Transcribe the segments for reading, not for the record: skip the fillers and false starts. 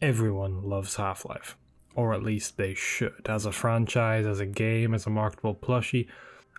Everyone loves Half-Life, or at least they should. As a franchise, as a game, as a marketable plushie,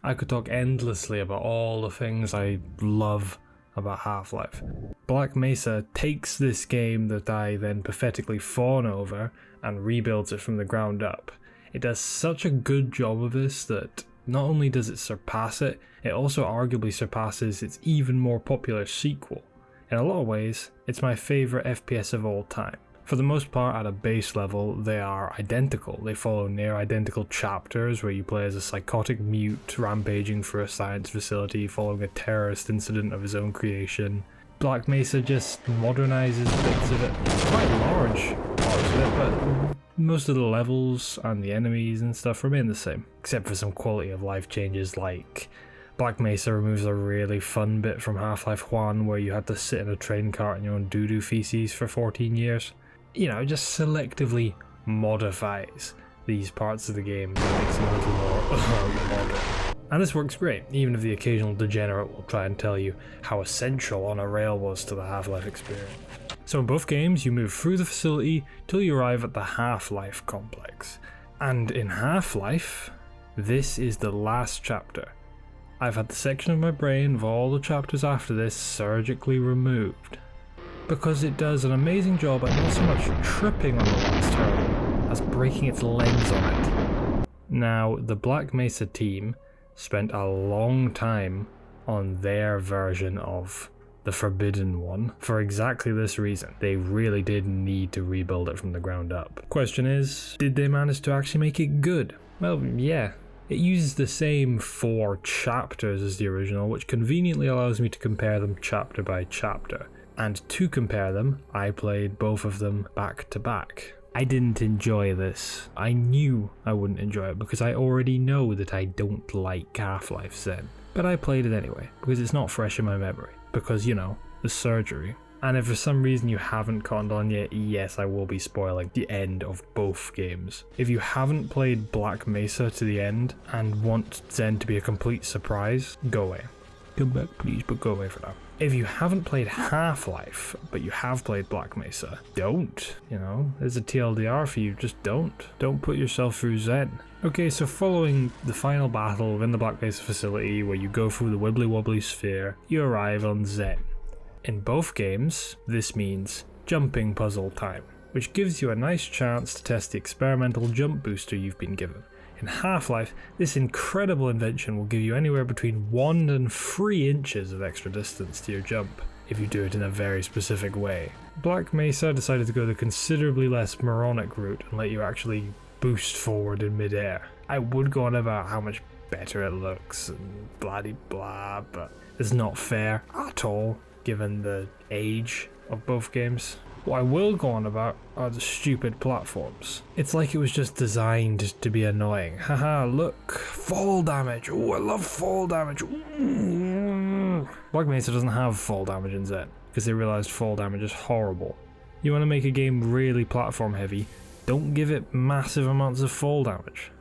I could talk endlessly about all the things I love about Half-Life. Black Mesa takes this game that I then pathetically fawn over and rebuilds it from the ground up. It does such a good job of this that not only does it surpass it, it also arguably surpasses its even more popular sequel. In a lot of ways, it's my favourite FPS of all time. For the most part, at a base level, they are identical. They follow near identical chapters where you play as a psychotic mute rampaging through a science facility following a terrorist incident of his own creation. Black Mesa just modernizes bits of it, quite large parts of it, but most of the levels and the enemies and stuff remain the same, except for some quality of life changes. Like Black Mesa removes a really fun bit from Half-Life 1 where you had to sit in a train cart in your own doo-doo feces for 14 years. You know, just selectively modifies these parts of the game to make them a little more modern. And this works great, even if the occasional degenerate will try and tell you how essential On a Rail was to the Half-Life experience. So in both games, you move through the facility till you arrive at the Half-Life complex. And in Half-Life, this is the last chapter. I've had the section of my brain of all the chapters after this surgically removed, because it does an amazing job at not so much tripping on the last hurdle as breaking its legs on it. Now, the Black Mesa team spent a long time on their version of the Forbidden One for exactly this reason. They really did need to rebuild it from the ground up. Question is, did they manage to actually make it good? Well, yeah. It uses the same 4 chapters as the original, which conveniently allows me to compare them chapter by chapter. And to compare them, I played both of them back to back. I didn't enjoy this. I knew I wouldn't enjoy it because I already know that I don't like Half-Life Zen. But I played it anyway, because it's not fresh in my memory. Because, you know, the surgery. And if for some reason you haven't cottoned on yet, yes, I will be spoiling the end of both games. If you haven't played Black Mesa to the end and want Zen to be a complete surprise, go away. Come back please, but go away for now. If you haven't played Half-Life, but you have played Black Mesa, don't. You know, there's a TLDR for you, just don't. Don't put yourself through Zen. Okay, so following the final battle within the Black Mesa facility where you go through the wibbly wobbly sphere, you arrive on Zen. In both games, this means jumping puzzle time, which gives you a nice chance to test the experimental jump booster you've been given. In Half-Life, this incredible invention will give you anywhere between 1 and 3 inches of extra distance to your jump, if you do it in a very specific way. Black Mesa decided to go the considerably less moronic route and let you actually boost forward in midair. I would go on about how much better it looks and blah-de-blah, but it's not fair at all, given the age of both games. What I will go on about are the stupid platforms. It's like it was just designed to be annoying. Haha, look, fall damage. Oh, I love fall damage. Ooh. Black Mesa doesn't have fall damage in Zen, because they realized fall damage is horrible. You want to make a game really platform heavy, don't give it massive amounts of fall damage.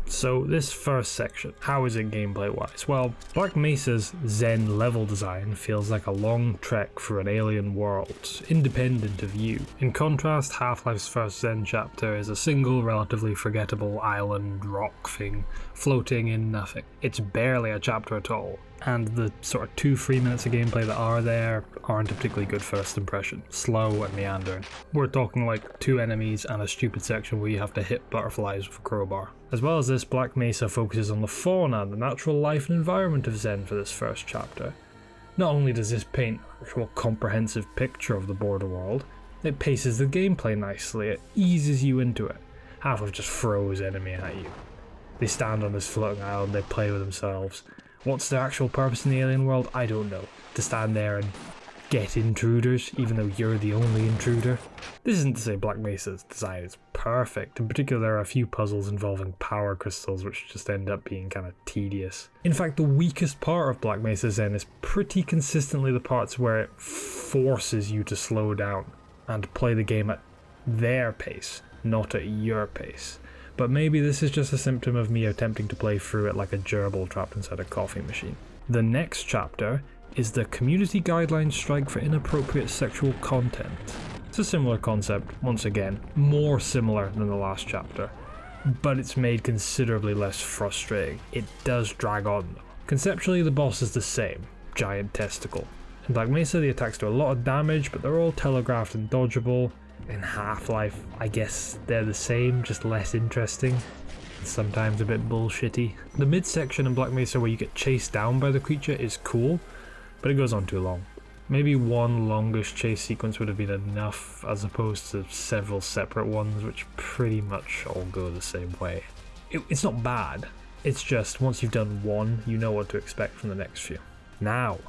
So this first section, how is it gameplay wise? Well, Black Mesa's Zen level design feels like a long trek through an alien world, independent of you. In contrast, Half-Life's first Zen chapter is a single, relatively forgettable island rock thing, floating in nothing. It's barely a chapter at all, and the sort of 2-3 minutes of gameplay that are there aren't a particularly good first impression. Slow and meandering. We're talking like 2 enemies and a stupid section where you have to hit butterflies with a crowbar. As well as this, Black Mesa focuses on the fauna and the natural life and environment of Zen for this first chapter. Not only does this paint an actual comprehensive picture of the border world, it paces the gameplay nicely, it eases you into it. Half-Life just throws enemy at you. They stand on this floating island, they play with themselves. What's their actual purpose in the alien world? I don't know. To stand there and get intruders, even though you're the only intruder? This isn't to say Black Mesa's design is perfect. In particular, there are a few puzzles involving power crystals which just end up being kind of tedious. In fact, the weakest part of Black Mesa Zen is pretty consistently the parts where it forces you to slow down and play the game at their pace, not at your pace. But maybe this is just a symptom of me attempting to play through it like a gerbil trapped inside a coffee machine. The next chapter is the community guidelines strike for inappropriate sexual content. It's a similar concept, once again, more similar than the last chapter, but it's made considerably less frustrating. It does drag on though. Conceptually, the boss is the same, giant testicle. In Black Mesa, the attacks do a lot of damage, but they're all telegraphed and dodgeable. In Half-Life, I guess they're the same, just less interesting. Sometimes a bit bullshitty. The midsection in Black Mesa where you get chased down by the creature is cool, but it goes on too long. Maybe one longish chase sequence would have been enough, as opposed to several separate ones which pretty much all go the same way. It's not bad, it's just once you've done one, you know what to expect from the next few. Now,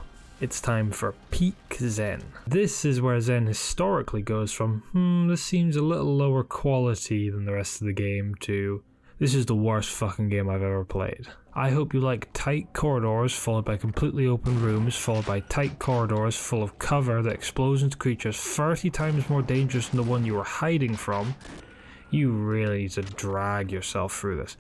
it's time for peak Zen. This is where Zen historically goes from, this seems a little lower quality than the rest of the game, to this is the worst fucking game I've ever played. I hope you like tight corridors followed by completely open rooms followed by tight corridors full of cover that explodes into creatures 30 times more dangerous than the one you were hiding from. You really need to drag yourself through this.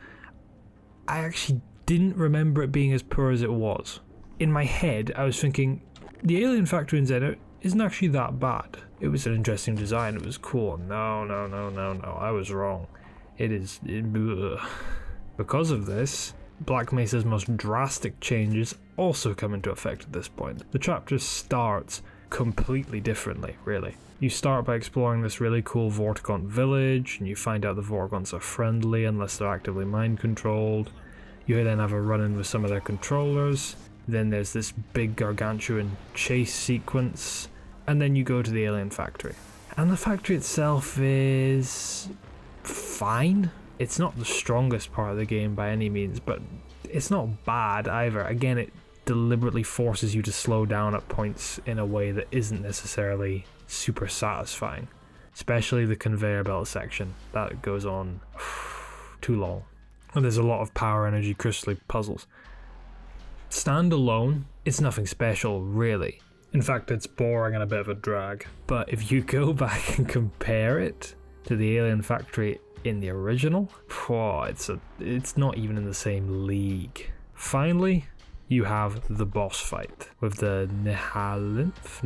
I actually didn't remember it being as poor as it was. In my head, I was thinking, the alien factory in Zen isn't actually that bad. It was an interesting design, it was cool. No, I was wrong. It is... Because of this, Black Mesa's most drastic changes also come into effect at this point. The chapter starts completely differently, really. You start by exploring this really cool Vortigaunt village, and you find out the Vortigaunts are friendly unless they're actively mind-controlled. You then have a run-in with some of their controllers. Then there's this big gargantuan chase sequence, and then you go to the alien factory. And the factory itself is... fine. It's not the strongest part of the game by any means, but it's not bad either. Again, it deliberately forces you to slow down at points in a way that isn't necessarily super satisfying. Especially the conveyor belt section. That goes on too long. And there's a lot of power energy crystal puzzles. Standalone, it's nothing special, really. In fact, it's boring and a bit of a drag. But if you go back and compare it to the alien factory in the original, it's not even in the same league. Finally, you have the boss fight with the Nihalinth,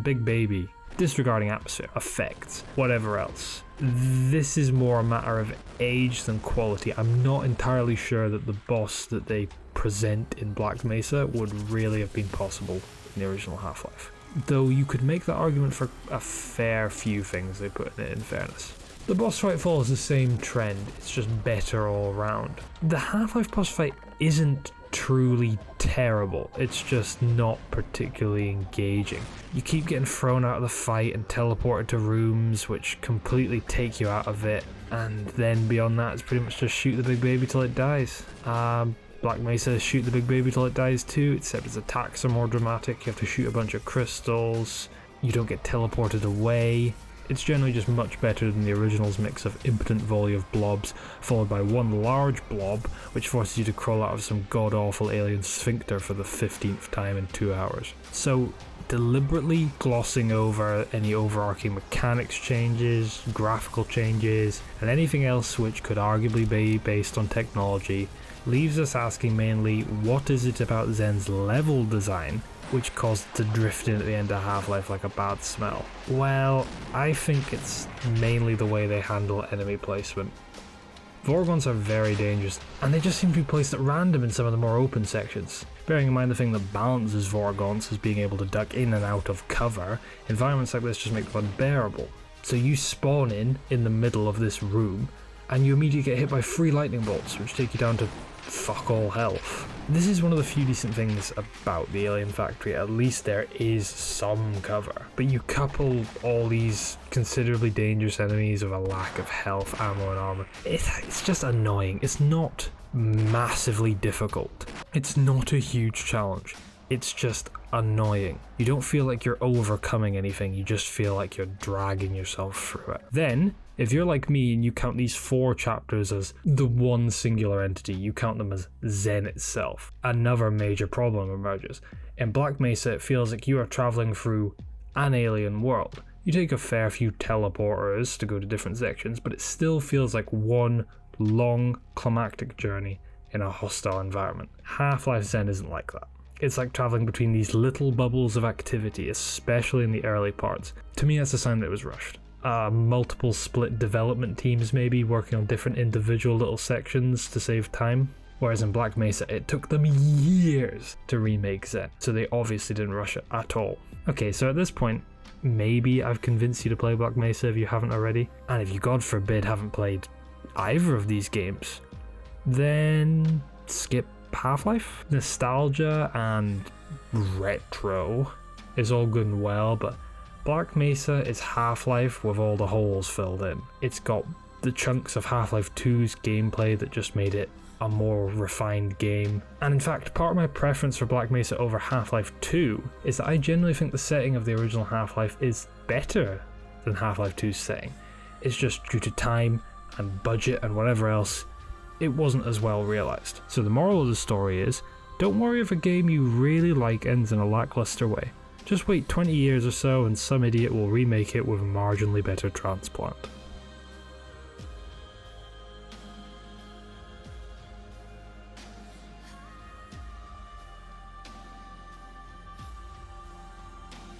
big baby, disregarding atmosphere, effects, whatever else. This is more a matter of age than quality. I'm not entirely sure that the boss that they present in Black Mesa would really have been possible in the original Half-Life. Though you could make that argument for a fair few things they put in it, in fairness. The boss fight follows the same trend, it's just better all around. The Half-Life boss fight isn't truly terrible, it's just not particularly engaging. You keep getting thrown out of the fight and teleported to rooms which completely take you out of it, and then beyond that it's pretty much just shoot the big baby till it dies. Black Mesa shoot the big baby till it dies too, except its attacks are more dramatic. You have to shoot a bunch of crystals, you don't get teleported away. It's generally just much better than the original's mix of impotent volley of blobs, followed by one large blob, which forces you to crawl out of some god-awful alien sphincter for the 15th time in 2 hours. So, deliberately glossing over any overarching mechanics changes, graphical changes, and anything else which could arguably be based on technology, leaves us asking mainly, what is it about Zen's level design which caused it to drift in at the end of Half-Life like a bad smell? Well, I think it's mainly the way they handle enemy placement. Vortigaunts are very dangerous, and they just seem to be placed at random in some of the more open sections. Bearing in mind the thing that balances Vortigaunts is being able to duck in and out of cover, environments like this just make them unbearable. So you spawn in the middle of this room, and you immediately get hit by 3 lightning bolts, which take you down to fuck all health. This is one of the few decent things about the alien factory, at least there is some cover. But you couple all these considerably dangerous enemies with a lack of health, ammo and armor. It's just annoying. It's not massively difficult. It's not a huge challenge. It's just annoying. You don't feel like you're overcoming anything, you just feel like you're dragging yourself through it. Then, if you're like me and you count these 4 chapters as the one singular entity, you count them as Zen itself, another major problem emerges. In Black Mesa, it feels like you are traveling through an alien world. You take a fair few teleporters to go to different sections, but it still feels like one long, climactic journey in a hostile environment. Half-Life Zen isn't like that. It's like traveling between these little bubbles of activity, especially in the early parts. To me, that's a sign that it was rushed. Multiple split development teams maybe working on different individual little sections to save time. Whereas in Black Mesa, it took them years to remake Zen, so they obviously didn't rush it at all. Okay, so at this point, maybe I've convinced you to play Black Mesa if you haven't already, and if you, God forbid, haven't played either of these games, then skip Half-Life. Nostalgia and retro is all good and well, but Black Mesa is Half-Life with all the holes filled in. It's got the chunks of Half-Life 2's gameplay that just made it a more refined game. And in fact, part of my preference for Black Mesa over Half-Life 2 is that I genuinely think the setting of the original Half-Life is better than Half-Life 2's setting. It's just due to time and budget and whatever else, it wasn't as well realised. So the moral of the story is, don't worry if a game you really like ends in a lackluster way. Just wait 20 years or so and some idiot will remake it with a marginally better transplant.